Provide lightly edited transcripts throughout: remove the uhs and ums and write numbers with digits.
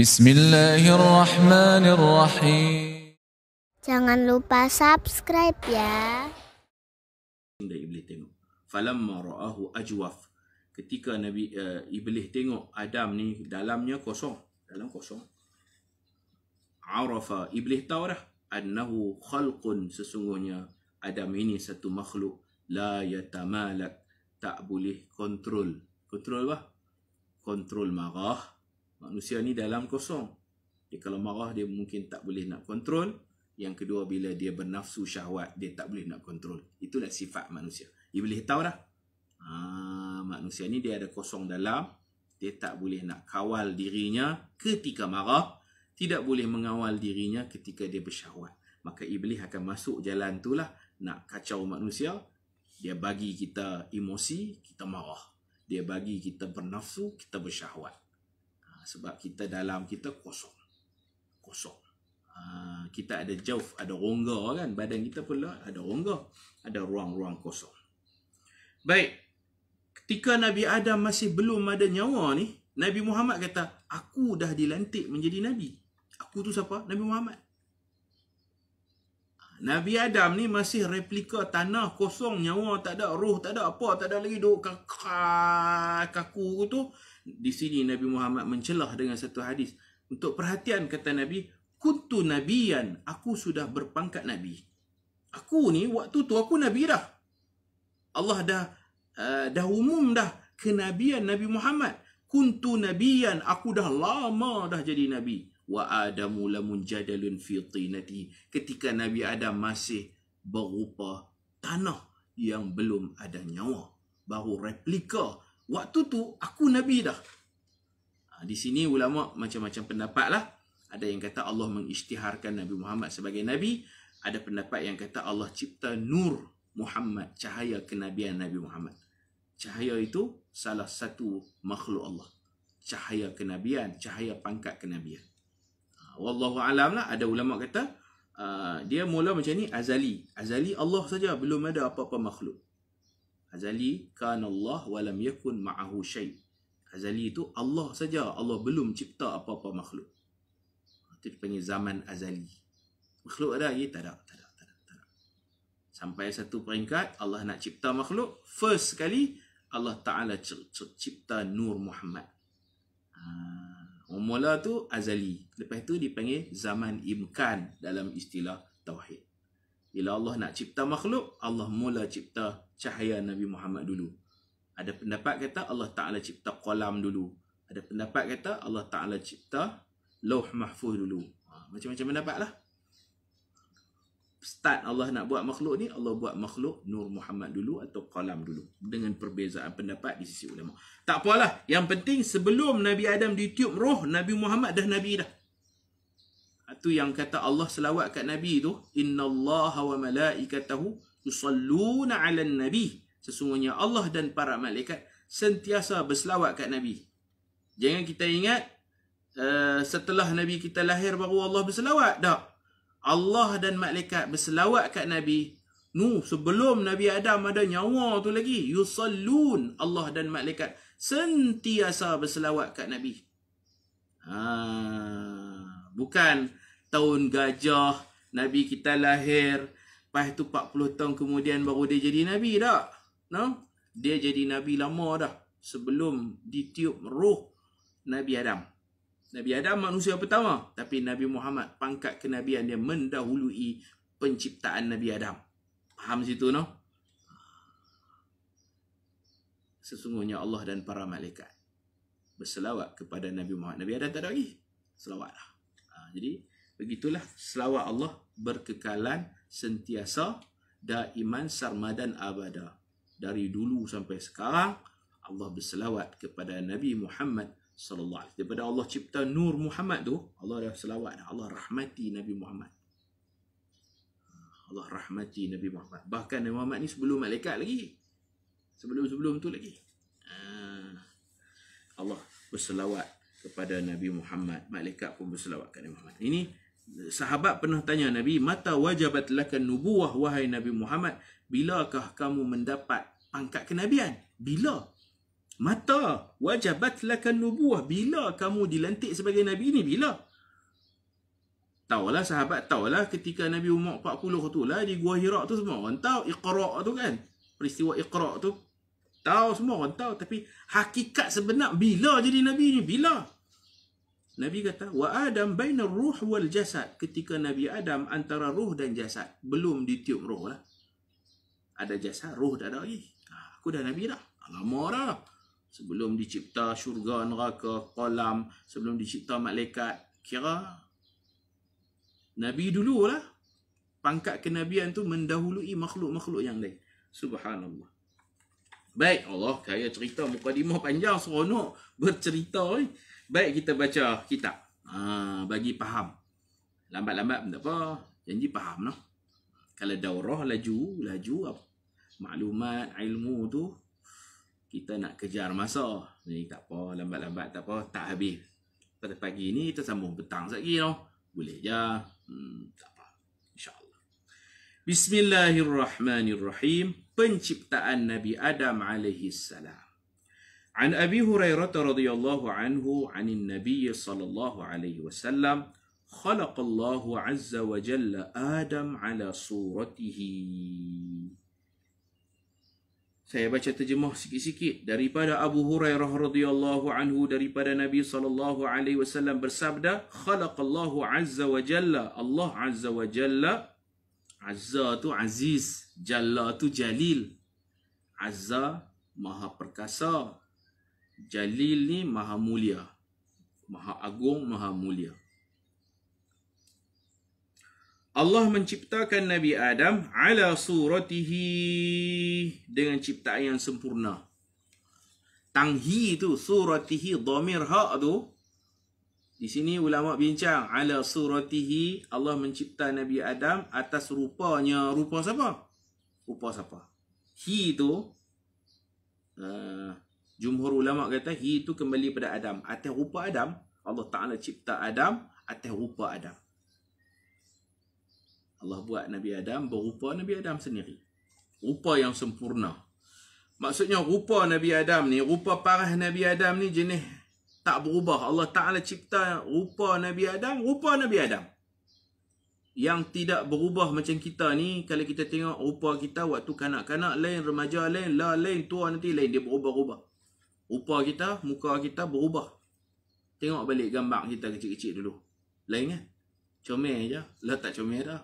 Bismillahirrahmanirrahim. Jangan lupa subscribe ya. Iblis tengok. Falamma ra'ahu ajwaf. Ketika Iblis tengok Adam ni dalamnya kosong, dalam kosong. Arafa, Iblis tahu dah, annahu khalqun, sesungguhnya Adam ini satu makhluk la yatamalak, tak boleh kontrol. Kontrol apa? Kontrol marah. Manusia ni dalam kosong. Dia kalau marah dia mungkin tak boleh nak kontrol. Yang kedua, bila dia bernafsu syahwat, dia tak boleh nak kontrol. Itulah sifat manusia. Iblis tahu dah. Manusia ni dia ada kosong dalam. Dia tak boleh nak kawal dirinya ketika marah. Tidak boleh mengawal dirinya ketika dia bersyahwat. Maka Iblis akan masuk jalan tu lah. Nak kacau manusia. Dia bagi kita emosi, kita marah. Dia bagi kita bernafsu, kita bersyahwat. Sebab kita dalam kita kosong. Kosong. Kita ada jauf, ada rongga kan. Badan kita pula ada rongga. Ada ruang-ruang kosong. Baik. Ketika Nabi Adam masih belum ada nyawa ni, Nabi Muhammad kata, aku dah dilantik menjadi Nabi. Aku tu siapa? Nabi Muhammad. Nabi Adam ni masih replika tanah kosong, nyawa tak ada, roh tak ada, apa tak ada lagi, duk kaku tu. Di sini Nabi Muhammad mencelah dengan satu hadis. Untuk perhatian, kata Nabi, kuntu nabiyan, aku sudah berpangkat Nabi. Aku ni waktu tu aku Nabi dah. Allah dah umum dah kenabian Nabi Muhammad. Kuntu nabiyan, aku dah lama dah jadi Nabi. Wa Adamu lamunjadalun fi tinati. Ketika Nabi Adam masih berupa tanah yang belum ada nyawa, baru replika. Waktu tu aku Nabi dah. Di sini ulama macam-macam pendapat lah. Ada yang kata Allah mengisytiharkan Nabi Muhammad sebagai Nabi. Ada pendapat yang kata Allah cipta nur Muhammad, cahaya kenabian Nabi Muhammad. Cahaya itu salah satu makhluk Allah. Cahaya kenabian, cahaya pangkat kenabian. Wallahu alam lah. Ada ulama kata dia mula macam ni, azali. Azali Allah saja, belum ada apa-apa makhluk. Azali kana Allah wa lam yakun ma'ahu syai'. Azali itu Allah saja, Allah belum cipta apa-apa makhluk. Itu dipanggil zaman azali. Makhluk ada lagi? Tak ada. Sampai satu peringkat Allah nak cipta makhluk, first sekali Allah Ta'ala cipta Nur Muhammad. Mula tu azali. Lepas tu dipanggil zaman imkan dalam istilah tauhid. Bila Allah nak cipta makhluk, Allah mula cipta cahaya Nabi Muhammad dulu. Ada pendapat kata Allah Ta'ala cipta qalam dulu. Ada pendapat kata Allah Ta'ala cipta lauh mahfuz dulu. Macam-macam pendapat lah. Start Allah nak buat makhluk ni, Allah buat makhluk Nur Muhammad dulu atau qalam dulu. Dengan perbezaan pendapat di sisi ulama. Tak apalah. Yang penting sebelum Nabi Adam ditiup roh, Nabi Muhammad dah Nabi dah. Itu yang kata Allah selawat kat Nabi tu. Inna Allaha wa malaikatahu yusalluna ala nabi. Sesungguhnya Allah dan para malaikat sentiasa berselawat kat Nabi. Jangan kita ingat setelah Nabi kita lahir baru Allah berselawat. Tak. Allah dan malaikat berselawat kat Nabi. Sebelum Nabi Adam ada nyawa tu lagi. Yusallun. Allah dan malaikat sentiasa berselawat kat Nabi. Bukan tahun gajah Nabi kita lahir, lepas tu 40 tahun kemudian baru dia jadi Nabi. Tak. No? Dia jadi Nabi lama dah. Sebelum ditiup roh Nabi Adam. Nabi Adam manusia pertama. Tapi Nabi Muhammad, pangkat kenabian dia mendahului penciptaan Nabi Adam. Faham situ, no? Sesungguhnya Allah dan para malaikat berselawat kepada Nabi Muhammad. Nabi Adam tak ada lagi. Selawat lah. Jadi, begitulah selawat Allah berkekalan sentiasa, daiman sarmadan abada. Dari dulu sampai sekarang, Allah berselawat kepada Nabi Muhammad sallallahu alaihi wasallam. Daripada Allah cipta Nur Muhammad tu, Allah dah selawat. Allah rahmati Nabi Muhammad. Allah rahmati Nabi Muhammad. Bahkan Nabi Muhammad ni sebelum malaikat lagi. Sebelum tu lagi. Allah berselawat kepada Nabi Muhammad. Malaikat pun berselawat kepada Nabi Muhammad. Ini sahabat pernah tanya Nabi, mata wajabat lakan nubuwah wahai Nabi Muhammad? Bilakah kamu mendapat pangkat kenabian? Bila? Mata wajabat lakan nubuwah. Bila kamu dilantik sebagai Nabi ni? Bila? Tahulah sahabat, tahulah ketika Nabi umur 40 tu lah di Gua Hira tu semua orang tahu. Iqra' tu kan. Peristiwa Iqra' tu. Tahu semua orang tahu. Tapi hakikat sebenar bila jadi Nabi ni? Bila? Nabi kata, wa Adam bainar ruh wal jasad. Ketika Nabi Adam antara ruh dan jasad. Belum ditiup roh lah. Ada jasad, roh tak ada lagi. Aku dah Nabi dah. Lama dah. Sebelum dicipta syurga, neraka, kolam. Sebelum dicipta malaikat. Kira Nabi dululah. Pangkat kenabian tu mendahului makhluk-makhluk yang lain. Subhanallah. Baik, Allah kaya cerita. Mukadimah panjang, seronok bercerita. Baik, kita baca kitab. Bagi faham. Lambat-lambat pun tak apa. Janji faham lah. Kalau daurah laju maklumat, ilmu tu kita nak kejar masa. Ni tak apa, lambat-lambat tak apa, tak habis. Pada pagi ni kita sambung petang lagi tau. Boleh je. Tak apa. InsyaAllah. Bismillahirrahmanirrahim. Penciptaan Nabi Adam alaihi salam. An Abi Hurairah radhiyallahu anhu anin Nabi sallallahu alaihi wasallam khalaqallahu azza wa jalla Adam ala suratihi. Saya baca terjemah sikit-sikit daripada Abu Hurairah radhiyallahu anhu, daripada Nabi sallallahu alaihi wasallam bersabda, khalaqallahu azza wa jalla, Allah azza wa jalla. Azza tu aziz, jalla tu jalil. Azza maha perkasa, jalil ni maha mulia, maha agung, maha mulia. Allah menciptakan Nabi Adam ala suratihi, dengan ciptaan yang sempurna. Tanghi tu, suratihi, dhamir ha' tu. Di sini ulama bincang, ala suratihi, Allah mencipta Nabi Adam atas rupanya. Rupa siapa? Rupa siapa? Hi tu, jumhur ulama kata, hi tu kembali pada Adam. Atas rupa Adam, Allah Ta'ala cipta Adam atas rupa Adam. Allah buat Nabi Adam berupa Nabi Adam sendiri. Rupa yang sempurna. Maksudnya rupa Nabi Adam ni, rupa parah Nabi Adam ni jenis tak berubah. Allah Ta'ala cipta rupa Nabi Adam, rupa Nabi Adam. Yang tidak berubah macam kita ni. Kalau kita tengok rupa kita waktu kanak-kanak lain, remaja lain, lain, tua nanti lain. Dia berubah-ubah. Rupa kita, muka kita berubah. Tengok balik gambar kita kecil-kecil dulu. Lain kan? Comel je. Lah tak comel dah.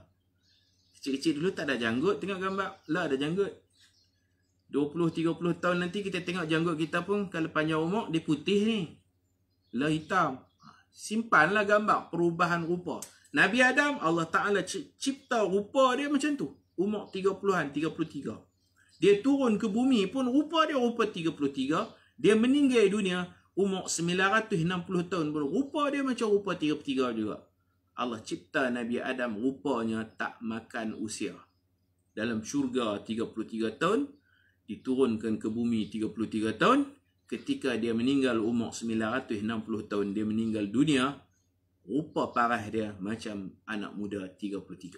Kecil-kecil dulu tak ada janggut, tengok gambar, lah ada janggut. 20-30 tahun nanti kita tengok janggut kita pun, kalau panjang umur, dia putih ni. Lah hitam. Simpanlah gambar perubahan rupa. Nabi Adam, Allah Ta'ala cipta rupa dia macam tu. Umur 30-an, 33. Dia turun ke bumi pun rupa dia rupa 33. Dia meninggal dunia umur 960 tahun pun rupa dia macam rupa 33 juga. Allah cipta Nabi Adam rupanya tak makan usia. Dalam syurga 33 tahun, diturunkan ke bumi 33 tahun. Ketika dia meninggal umur 960 tahun, dia meninggal dunia, rupa parah dia macam anak muda 33.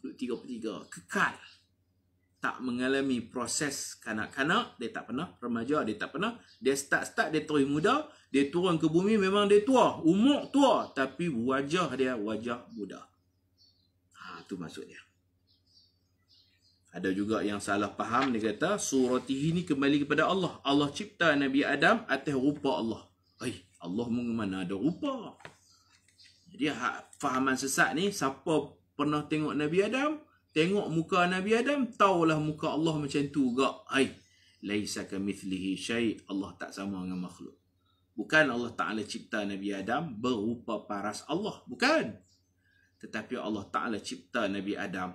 33 kekal. Tak mengalami proses kanak-kanak, dia tak pernah. Remaja, dia tak pernah. Dia start dia terus muda. Dia turun ke bumi, memang dia tua. Umur tua. Tapi wajah dia wajah muda. Itu maksud dia. Ada juga yang salah faham. Dia kata, suratihi ni kembali kepada Allah. Allah cipta Nabi Adam atas rupa Allah. Allah mana ada rupa. Jadi fahaman sesat ni, siapa pernah tengok Nabi Adam, tengok muka Nabi Adam, taulah muka Allah macam tu gak. Laisa kamithlihi syai'. Allah tak sama dengan makhluk. Bukan Allah Ta'ala cipta Nabi Adam berupa paras Allah. Bukan. Tetapi Allah Ta'ala cipta Nabi Adam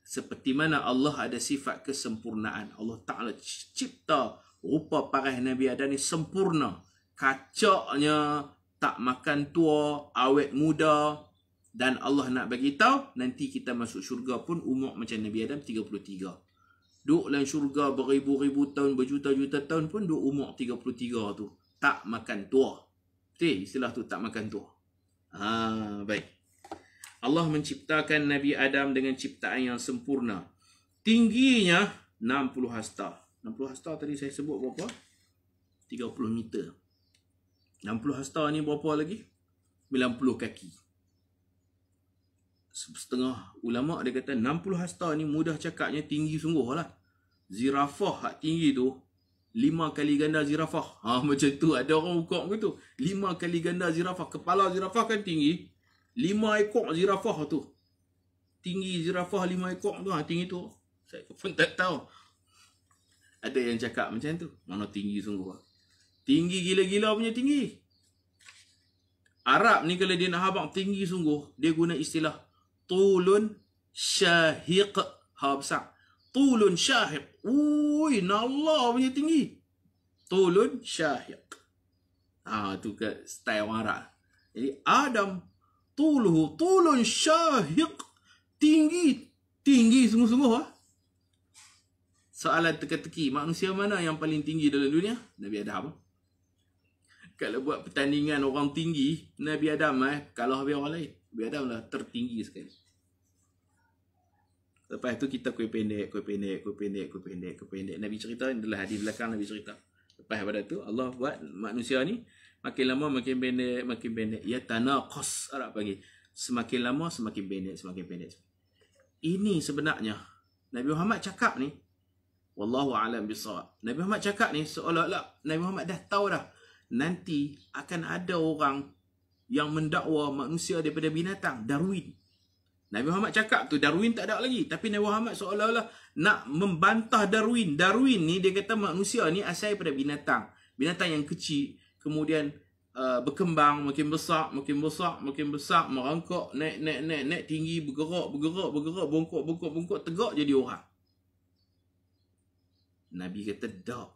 seperti mana Allah ada sifat kesempurnaan. Allah Ta'ala cipta rupa paras Nabi Adam ni sempurna. Kacaknya, tak makan tua, awet muda. Dan Allah nak bagi tahu, nanti kita masuk syurga pun umur macam Nabi Adam 33. Duduk dalam syurga beribu-ribu tahun, berjuta-juta tahun pun duduk umur 33 tu. Tak makan tua. Betul istilah tu, tak makan tua. Baik. Allah menciptakan Nabi Adam dengan ciptaan yang sempurna. Tingginya 60 hasta. 60 hasta tadi saya sebut berapa? 30 meter. 60 hasta ni berapa lagi? 90 kaki. Setengah ulama' dia kata 60 hasta ni mudah cakapnya tinggi sungguh lah. Zirafah hak tinggi tu 5 kali ganda zirafah. Macam tu ada orang ukur begitu. 5 kali ganda zirafah. Kepala zirafah kan tinggi. 5 ekor zirafah tu. Tinggi zirafah 5 ekor tu. Tinggi tu. Saya pun tak tahu. Ada yang cakap macam tu. Mana tinggi sungguh. Tinggi gila-gila punya tinggi. Arab ni kalau dia nak habang tinggi sungguh, dia guna istilah tulun syahiq. Ha besar. Tulun syahiq. Ui, nallah punya tinggi. Tulun syahiq. Tu ke style orang Arab. Jadi Adam tuluhu tulun syahiq. Tinggi sungguh-sungguh. Soalan teka-teki, manusia mana yang paling tinggi dalam dunia? Nabi Adam. Kalau buat pertandingan orang tinggi, Nabi Adam kalah habis orang lain. Nabi Adam lah tertinggi sekali. Lepas tu kita kuih pendek. Nabi cerita, ini adalah hadis belakang Nabi cerita. Lepas pada tu Allah buat manusia ni makin lama makin pendek. Ya tanaqas, Arab panggil. Semakin lama semakin pendek. Ini sebenarnya Nabi Muhammad cakap ni, wallahu a'lam bissawab. Nabi Muhammad cakap ni seolah-olah Nabi Muhammad dah tahu dah nanti akan ada orang yang mendakwa manusia daripada binatang, Darwin. Nabi Muhammad cakap tu Darwin tak ada lagi, tapi Nabi Muhammad seolah-olah nak membantah Darwin. Darwin ni dia kata manusia ni asal daripada binatang yang kecil, kemudian berkembang, makin besar, merangkak, naik tinggi, bergerak, bongkok, tegak jadi orang. Nabi kata tak,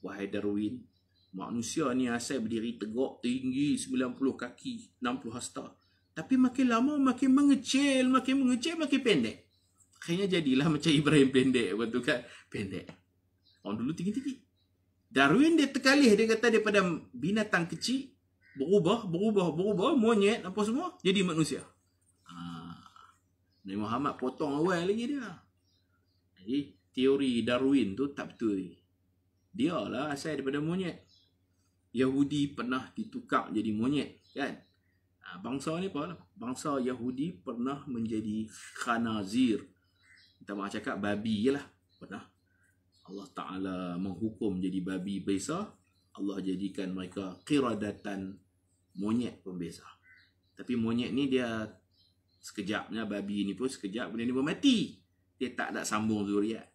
wahai Darwin, manusia ni asal berdiri tegak, tinggi 90 kaki, 60 hasta. Tapi makin lama makin mengecil, makin pendek. Akhirnya jadilah macam Ibrahim pendek. Waktu kan pendek. Orang dulu tinggi-tinggi. Darwin dia terkalih, dia kata daripada binatang kecil, berubah, monyet, apa semua, jadi manusia. Nabi Muhammad potong awal lagi dia. Jadi teori Darwin tu tak betul. Dia lah asal daripada monyet. Yahudi pernah ditukar jadi monyet, kan? Bangsa ni apa lah? Bangsa Yahudi pernah menjadi khanazir. Kita maaf cakap babi je lah. Pernah Allah Ta'ala menghukum jadi babi besa. Allah jadikan mereka qiradatan, monyet pembesa. Tapi monyet ni dia sekejapnya, babi ni pun sekejap, kemudian dia pun mati. Dia tak ada sambung zuriat.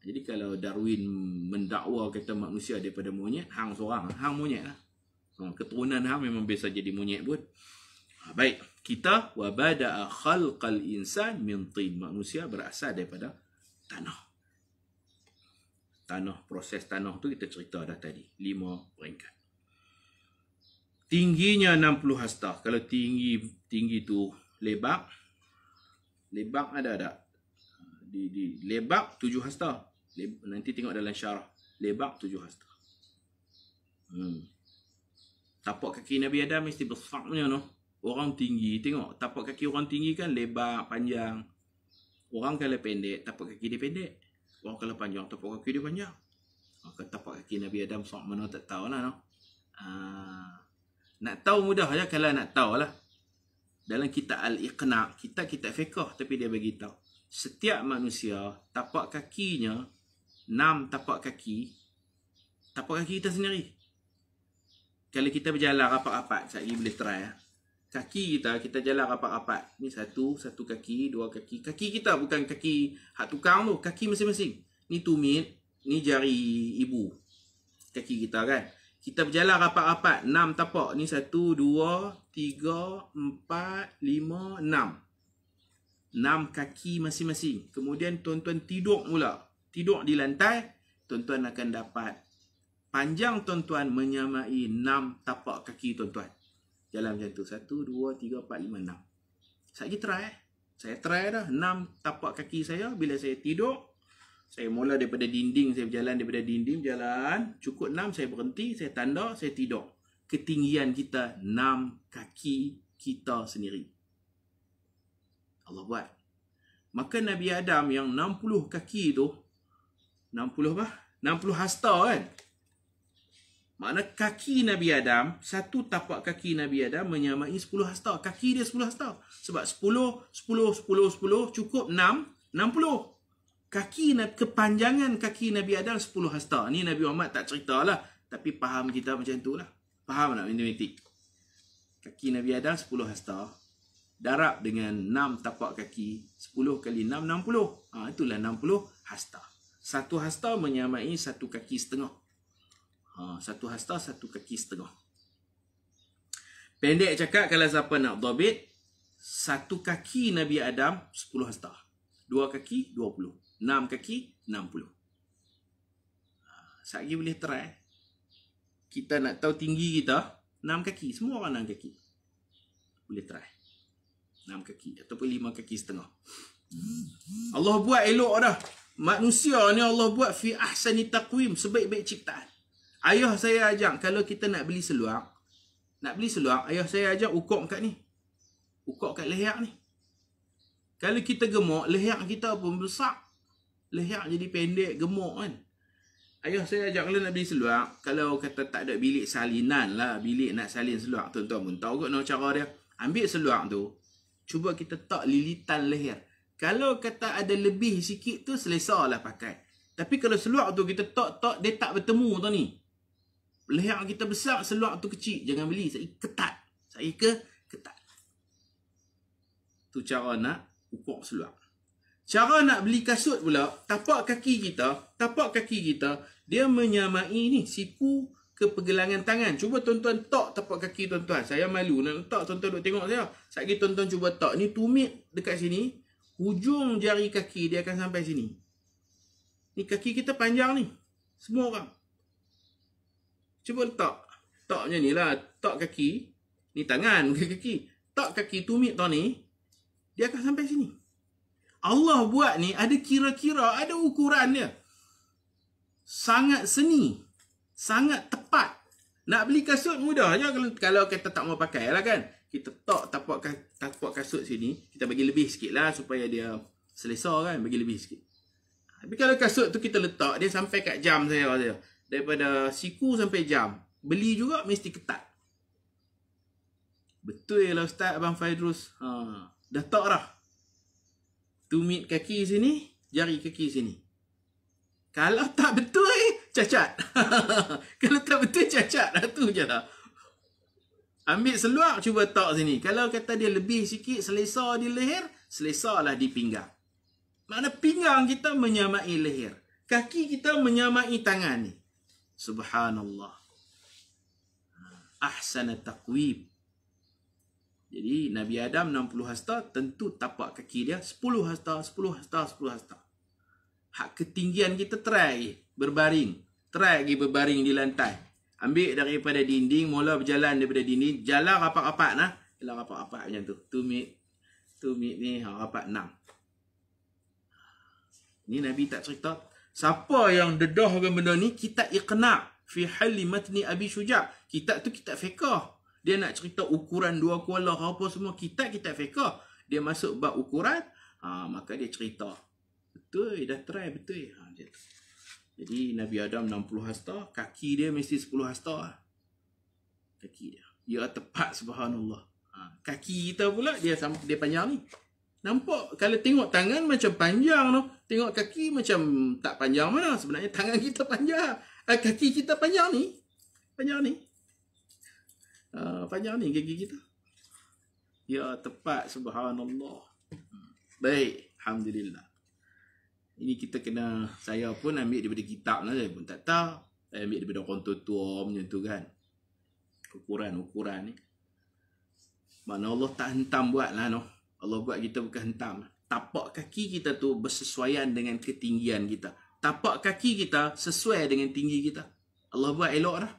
Jadi kalau Darwin mendakwa kata manusia daripada monyet, hang seorang, hang monyet lah. Keturunan hang memang biasa jadi monyet pun. Baik, kita wa bada'a khalqal insan min tin. Manusia berasal daripada tanah. Proses tanah tu kita cerita dah tadi, 5 peringkat. Tingginya 60 hasta. Kalau tinggi tu lebak ada tak? Di lebak 7 hasta. Nanti tengok dalam syarah. Lebak 7 hasta. Tapak kaki Nabi Adam mesti besar punya no. Orang tinggi, tengok tapak kaki orang tinggi kan lebar, panjang. Orang kalau pendek, tapak kaki dia pendek. Orang kalau panjang, tapak kaki dia panjang. Maka tapak kaki Nabi Adam besar mana tak tahu lah no. Nak tahu mudah je kalau nak tahu lah. Dalam kitab Al-Iqna', kitab fiqh, tapi dia bagi tahu. Setiap manusia, tapak kakinya 6 tapak kaki kita sendiri. Kalau kita berjalan rapat-rapat, sekali boleh try ya. Kaki kita jalan rapat-rapat. Ni satu kaki, 2 kaki. Kaki kita bukan kaki hak tukang tu, kaki masing-masing. Ni tumit, ni jari ibu. Kaki kita kan. Kita berjalan rapat-rapat, 6 tapak. Ni 1, 2, 3, 4, 5, 6. 6 kaki masing-masing. Kemudian tuan-tuan tidur mula. Tidur di lantai, tuan-tuan akan dapat panjang tuan-tuan menyamai 6 tapak kaki tuan-tuan. Jalan macam tu. 1, 2, 3, 4, 5, 6. Saya lagi try. Saya try dah. 6 tapak kaki saya bila saya tidur. Saya mula daripada dinding. Saya berjalan daripada dinding. Jalan. Cukup 6. Saya berhenti. Saya tanda. Saya tidur. Ketinggian kita 6 kaki kita sendiri. Allah buat. Maka Nabi Adam yang 60 kaki tu, 60 bah? 60 hasta kan? Makna kaki Nabi Adam, satu tapak kaki Nabi Adam menyamai 10 hasta. Kaki dia 10 hasta. Sebab 10, 10, 10, 10 cukup 6, 60. Kepanjangan kaki Nabi Adam 10 hasta. Ni Nabi Muhammad tak ceritalah. Tapi faham kita macam tu lah. Faham tak matematik? Kaki Nabi Adam 10 hasta. Darab dengan 6 tapak kaki. 10 kali 6, 60. Itulah 60 hasta. Satu hasta menyamai satu kaki setengah. Satu hasta, satu kaki setengah. Pendek cakap, kalau siapa nak dhabit, satu kaki Nabi Adam 10 hasta. 2 kaki 20. 6 kaki 60. Sekejap boleh try. Kita nak tahu tinggi kita, 6 kaki. Semua orang 6 kaki. Boleh try. 6 kaki ataupun 5 kaki setengah. Allah buat elok dah. Manusia ni Allah buat fi ahsani taqwim, sebaik-baik ciptaan. Ayah saya ajak, kalau kita nak beli seluar, ayah saya ajak ukur kat ni. Ukur kat leher ni. Kalau kita gemuk, leher kita pun besar. Leher jadi pendek, gemuk kan. Ayah saya ajak kalau nak beli seluar, kalau kata tak ada bilik salinan lah, bilik nak salin seluar, tuan-tuan pun tahu kot no cara dia. Ambil seluar tu, cuba kita tak lilitan leher. Kalau kata ada lebih sikit tu, selesa lah pakai. Tapi kalau seluar tu kita tak, dia tak bertemu tu ni. Leher kita besar, seluar tu kecil. Jangan beli, saya ketat. Ketat. Tu cara nak ukur seluar. Cara nak beli kasut pula, tapak kaki kita, dia menyamai ni, siku ke pergelangan tangan. Cuba tuan-tuan tak tapak kaki tuan-tuan. Saya malu nak letak, tuan-tuan duk tengok saya. Sekejap tuan-tuan cuba tak. Ni tumit dekat sini, hujung jari kaki dia akan sampai sini. Ni kaki kita panjang ni. Semua orang. Cuba letak. Tak macam ni lah. Tak kaki. Ni tangan, bukan kaki. Tak kaki tumit tau ni. Dia akan sampai sini. Allah buat ni ada kira-kira, ada ukuran dia. Sangat seni. Sangat tepat. Nak beli kasut mudah je kalau kita tak mau pakai lah kan. Kita tak tapak kasut sini. Kita bagi lebih sikit lah supaya dia selesa kan. Bagi lebih sikit. Tapi kalau kasut tu kita letak, dia sampai kat jam saya. Daripada siku sampai jam. Beli juga mesti ketat. Betul lah Ustaz Abang Faidrus. Dah tak dah. Tumit kaki sini, jari kaki sini. Kalau tak betul, cacat. Kalau tak betul, cacat. Tu je lah. Ambil seluar, cuba tak sini. Kalau kata dia lebih sikit, selesa di leher, selesa lah di pinggang. Makna pinggang kita menyamai leher. Kaki kita menyamai tangan ni. Subhanallah. Ahsana taqwim. Jadi Nabi Adam 60 hasta, tentu tapak kaki dia 10 hasta, 10 hasta, 10 hasta. Hak ketinggian kita try berbaring. Try lagi berbaring di lantai. Ambil daripada dinding, mula berjalan daripada dinding, jalan rapat-rapat nah. Jalan rapat-rapat macam tu. Tumit ni rapat 6. Ni Nabi tak cerita. Siapa yang dedahkan benda ni, kitab Iqna' fi halli matni Abi Syuja'. Kitab tu kitab fiqh. Dia nak cerita ukuran dua kuala apa semua. Kitab fiqh. Dia masuk bab ukuran, maka dia cerita. Betul, dah try betul. Jadi Nabi Adam 60 hasta, kaki dia mesti 10 hasta. Kaki dia. Ya tepat, subhanallah. Kaki kita pula dia panjang ni. Nampak kalau tengok tangan macam panjang tu. Tengok kaki macam tak panjang mana. Sebenarnya tangan kita panjang. Kaki kita panjang ni. Panjang ni kaki kita. Ya tepat, subhanallah. Baik, alhamdulillah. Ini kita kena, saya pun ambil daripada kitab lah. Saya pun tak tahu. Saya ambil daripada orang tua-tua macam tu kan. Ukuran ni. Mana Allah tak hentam buat lah no. Allah buat kita bukan hentam. Tapak kaki kita tu bersesuaian dengan ketinggian kita. Tapak kaki kita sesuai dengan tinggi kita. Allah buat elok dah.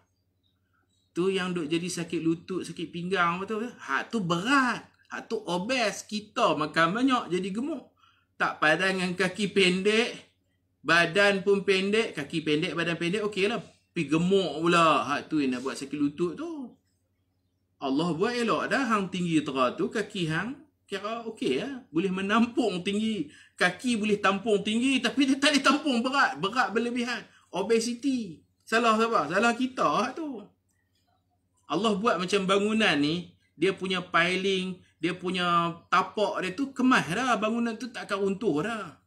Tu yang duk jadi sakit lutut, sakit pinggang betul. Hak tu berat. Hak tu obes. Kita makan banyak jadi gemuk. Tak padan dengan kaki pendek, badan pun pendek, kaki pendek, badan pendek, okey lah. Tapi gemuk pula. Hak tu yang nak buat sakit lutut tu. Allah buat elok dah hang tinggi tera tu, kaki hang Kira okey ya. Boleh menampung tinggi. Kaki boleh tampung tinggi tapi dia tak boleh tampung berat. Berat berlebihan. Obesity. Salah siapa? Salah kita tu. Allah buat macam bangunan ni, dia punya piling, dia punya tapak dia tu kemas dah. Bangunan tu tak akan runtuh dah.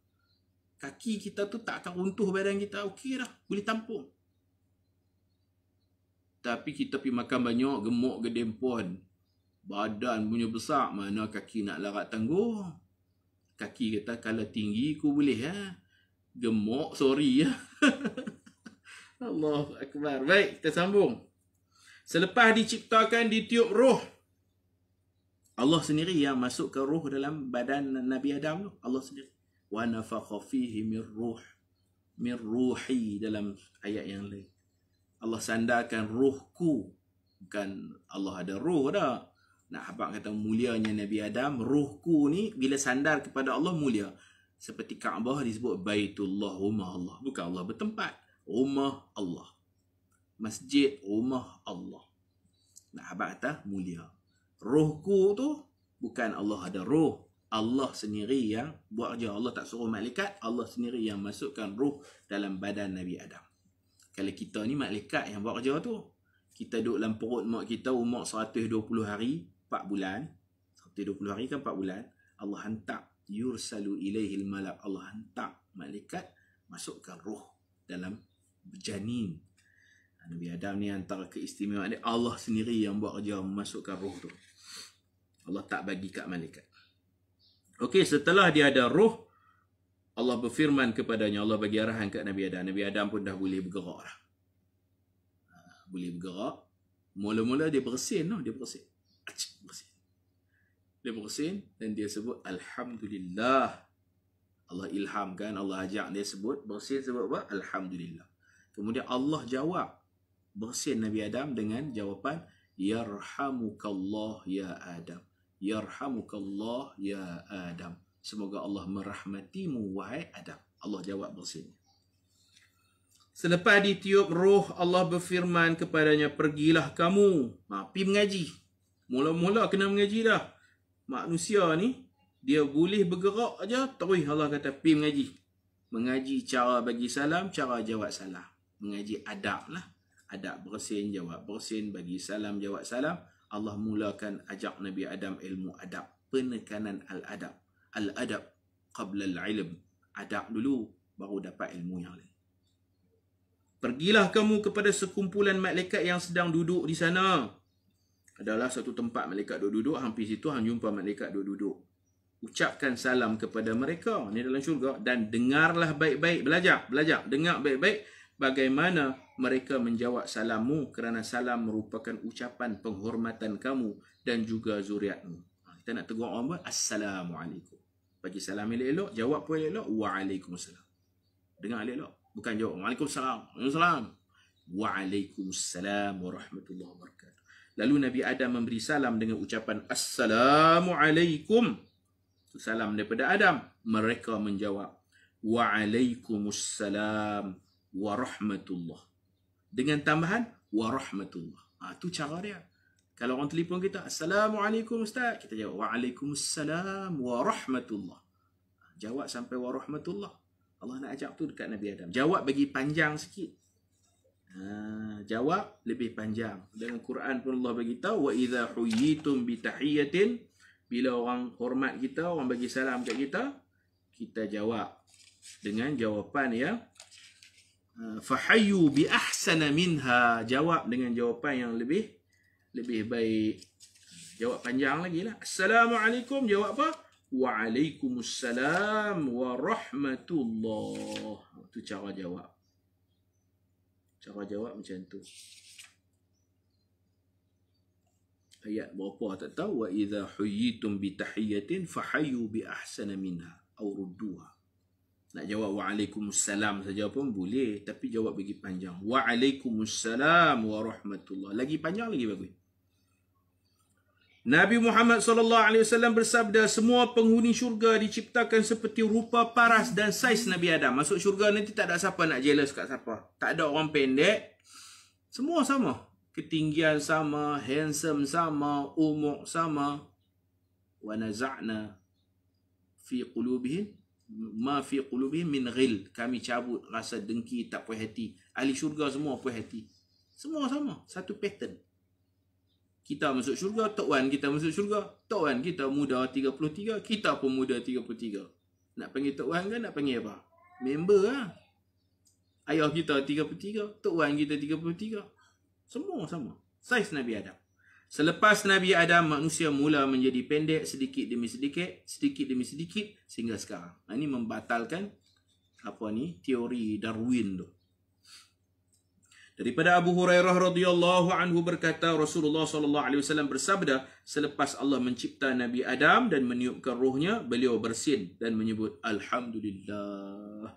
Kaki kita tu tak akan runtuh badan kita. Okey dah. Boleh tampung. Tapi kita pergi makan banyak, gemuk gedempon. Badan punya besar, mana kaki nak larat tangguh. Kaki kata kalau tinggi ku boleh ya. Gemuk, sorry ya. Allahu Akbar. Baik, kita sambung. Selepas diciptakan, ditiup roh. Allah sendiri yang masukkan roh dalam badan Nabi Adam tu. Allah sendiri. Wa nafakha fihi min ruhi dalam ayat yang lain. Allah sandarkan rohku. Bukan Allah ada roh dah. Nak habaq kata mulianya Nabi Adam, rohku ni bila sandar kepada Allah mulia. Seperti Kaabah disebut Baitullah, rumah Allah. Bukan Allah bertempat, rumah Allah. Masjid, rumah Allah. Nak habaq kata mulia. Rohku tu bukan Allah ada roh. Allah sendiri yang buat kerja. Allah tak suruh malaikat, Allah sendiri yang masukkan roh dalam badan Nabi Adam. Kalau kita ni malaikat yang buat kerja tu. Kita duduk dalam perut mak kita umur 120 hari, 4 bulan. 120 hari kan 4 bulan. Allah hantar. Yursalu ilaihil malak. Allah hantar malaikat masukkan roh dalam janin. Nabi Adam ni antara keistimewaan dia. Allah sendiri yang buat kerja memasukkan roh tu. Allah tak bagi kat malaikat. Okey, setelah dia ada roh, Allah berfirman kepadanya. Allah bagi arahan kat Nabi Adam. Nabi Adam pun dah boleh bergerak dah. Boleh bergerak. Mula-mula dia bersin. Dia bersin. Dia bersin dan dia sebut Alhamdulillah. Allah ilhamkan, Allah ajak dia sebut. Bersin sebut apa? Alhamdulillah. Kemudian Allah jawab. Bersin Nabi Adam dengan jawapan Yarhamukallah ya Adam. Yarhamukallah ya Adam. Semoga Allah merahmatimu wahai Adam. Allah jawab bersin. Selepas ditiup roh, Allah berfirman kepadanya, pergilah kamu. Pergi mengaji. Mula-mula kena mengaji dah. Manusia ni, dia boleh bergerak aja, terus Allah kata, pergi mengaji. Mengaji cara bagi salam, cara jawab salam. Mengaji adab lah. Adab bersin, jawab bersin, bagi salam, jawab salam. Allah mulakan ajak Nabi Adam ilmu adab. Penekanan al-adab. Al-adab qabla al-ilm. Adab dulu, baru dapat ilmu yang lain. Pergilah kamu kepada sekumpulan malaikat yang sedang duduk di sana. Adalah satu tempat malaikat duduk-duduk. Hampir situ hang jumpa malaikat duduk-duduk. Ucapkan salam kepada mereka. Ini dalam syurga. Dan dengarlah baik-baik. Belajar. Dengar baik-baik. Bagaimana mereka menjawab salammu. Kerana salam merupakan ucapan penghormatan kamu. Dan juga zuriatmu. Kita nak tegur orang buat. Assalamualaikum. Bagi salam elok-elok. Jawab pun elok-elok. Waalaikumsalam. Dengar elok-elok. Bukan jawab. Waalaikumsalam. Waalaikumsalam. Waalaikumsalam warahmatullahi wabarakatuh. Lalu Nabi Adam memberi salam dengan ucapan Assalamualaikum. Salam daripada Adam. Mereka menjawab Waalaikumsalam warahmatullah. Dengan tambahan warahmatullah. Itu cara dia. Kalau orang telefon kita, Assalamualaikum Ustaz. Kita jawab Waalaikumsalam warahmatullah. Jawab sampai warahmatullah. Allah nak ajak tu dekat Nabi Adam. Jawab bagi panjang sikit. Jawab lebih panjang. Dalam Quran pun Allah bagi tahu wa idza huyitum bi tahiyatin, bila orang hormat kita, orang bagi salam kat kita, kita jawab dengan jawapan yang fahayyu bi ahsana minha. Jawab dengan jawapan yang lebih baik. Jawab panjang lagi lah. Assalamualaikum. Jawab apa? Waalaikumsalam warahmatullah. Itu cara jawab. Cara jawab macam tu. Ayat berapa tak tahu. Wa idza huyitum bi tahiyatin fahayyu bi ahsana minha aw rudduha. Nak jawab waalaikumsalam saja pun boleh, tapi jawab bagi panjang. Waalaikumsalam warahmatullah. Lagi panjang lagi bagus. Nabi Muhammad SAW bersabda, semua penghuni syurga diciptakan seperti rupa paras dan saiz Nabi Adam. Masuk syurga nanti tak ada siapa nak jealous kat siapa. Tak ada orang pendek. Semua sama. Ketinggian sama, handsome sama, umur sama. wa naza'na fi qulubihim ma fi qulubihim min ghil. Kami cabut rasa dengki, tak puas hati. Ahli syurga semua puas hati. Semua sama, satu pattern. Kita masuk syurga, Tok Wan kita masuk syurga. Tok Wan kita muda 33, kita pun muda 33. Nak panggil Tok Wan kan, nak panggil apa? Member lah. Ayah kita 33, Tok Wan kita 33. Semua sama. Saiz Nabi Adam. Selepas Nabi Adam, manusia mula menjadi pendek sedikit demi sedikit, sehingga sekarang. Ini membatalkan teori Darwin tu. Daripada Abu Hurairah radhiyallahu anhu berkata, Rasulullah sallallahu alaihi wasallam bersabda, selepas Allah mencipta Nabi Adam dan meniupkan rohnya, beliau bersin dan menyebut alhamdulillah.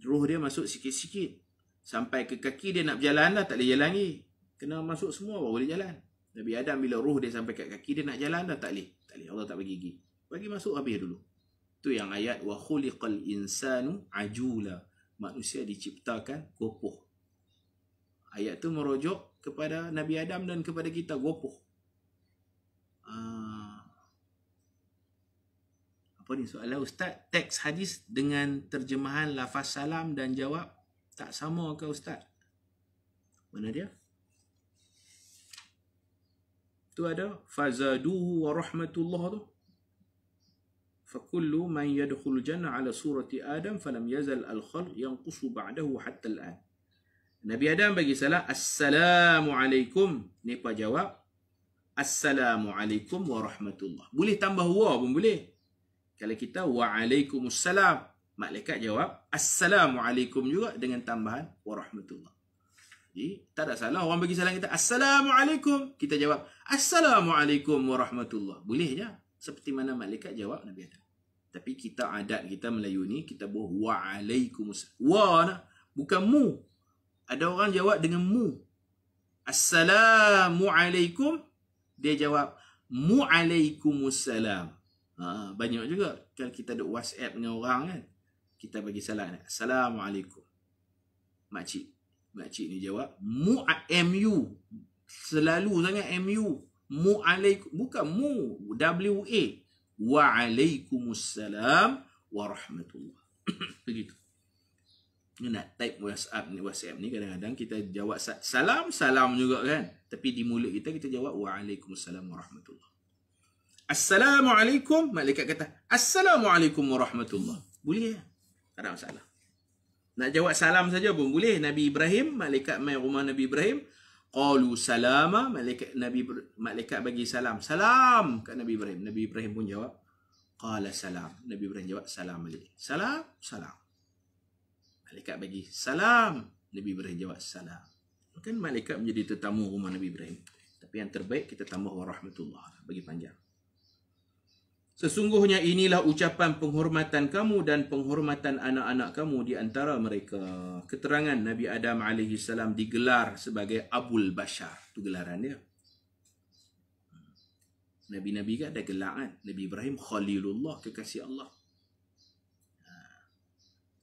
Roh dia masuk sikit-sikit sampai ke kaki dia nak berjalan dah, tak boleh jalan lagi. Kena masuk semua baru boleh jalan. Nabi Adam bila roh dia sampai kat kaki dia nak jalan dah, tak boleh. Allah tak bagi gigi. Bagi masuk habis dulu. Tu yang ayat wa khuliqal insanu ajula. Manusia diciptakan gopoh. Ayat tu merujuk kepada Nabi Adam dan kepada kita gopoh. Apa ni soalan Ustaz? Teks hadis dengan terjemahan lafaz salam dan jawab tak sama ke Ustaz? Mana dia? Tu ada fazaduhu wa rahmatullah tu. فَكُلُّ مَنْ يَدْخُلُ الْجَنَّةَ عَلَى سُورَةِ آدَمْ فَلَمْ يَزَلْ الْخَلْقُ يَنْقُصُ بَعْدَهُ حَتَّى الْآنِ. Nabi Adam bagi salam, Assalamualaikum. Mereka jawab, Assalamualaikum warahmatullah. Boleh tambah wa pun boleh. Kalau kita waalaikumsalam, malaikat jawab, Assalamualaikum juga dengan tambahan warahmatullah. Jadi, tak ada salah. Orang bagi salam kita, Assalamualaikum. Kita jawab, Assalamualaikum warahmatullah. Boleh je. Seperti mana malaikat jawab Nabi Adam. Tapi kita adat kita Melayu ni, kita buat wa'alaikumussalam. Wa nak, bukan mu. Ada orang jawab dengan mu. Assalamualaikum. Dia jawab, mu'alaikumussalam. Banyak juga. Kalau kita ada WhatsApp dengan orang kan, kita bagi salam. Assalamualaikum. Makcik ni jawab, MU. Selalu sangat MU. Mu'alaikum. Bukan mu. WA. Wa'alaikumussalam warahmatullah. Begitu. Nak type WhatsApp ni kadang-kadang kita jawab salam juga kan. Tapi di mulut kita jawab wa'alaikumussalam warahmatullah. Assalamualaikum. Malaikat kata Assalamualaikum warahmatullah. Boleh ya? Tak ada masalah. Nak jawab salam saja pun boleh. Nabi Ibrahim, malaikat mai rumah Nabi Ibrahim, qalu salama, malaikat bagi salam. Salam kat Nabi Ibrahim. Nabi Ibrahim pun jawab qala salam. Nabi Ibrahim jawab salam balik. Salam. Malaikat bagi salam. Nabi Ibrahim jawab salam. Mungkin malaikat menjadi tetamu rumah Nabi Ibrahim. Tapi yang terbaik kita tambah warahmatullah, bagi panjang. Sesungguhnya inilah ucapan penghormatan kamu dan penghormatan anak-anak kamu di antara mereka. Keterangan Nabi Adam AS digelar sebagai Abul Bashar. Itu gelaran dia. Nabi-Nabi kan ada gelar kan. Nabi Ibrahim Khalilullah, kekasih Allah.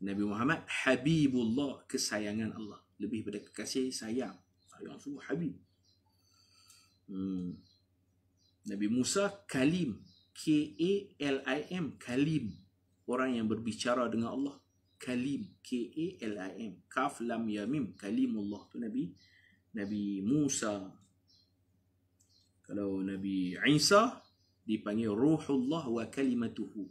Nabi Muhammad Habibullah, kesayangan Allah. Lebih pada kekasih, sayang. Sayang semua Habib. Nabi Musa Kalim. Kalim, Kalim, orang yang berbicara dengan Allah. Kalim, Kalim, Kaf Lam Ya Mim, Kalimullah tu Nabi Musa. Kalau Nabi Isa dipanggil Ruhullah wa Kalimatuhu.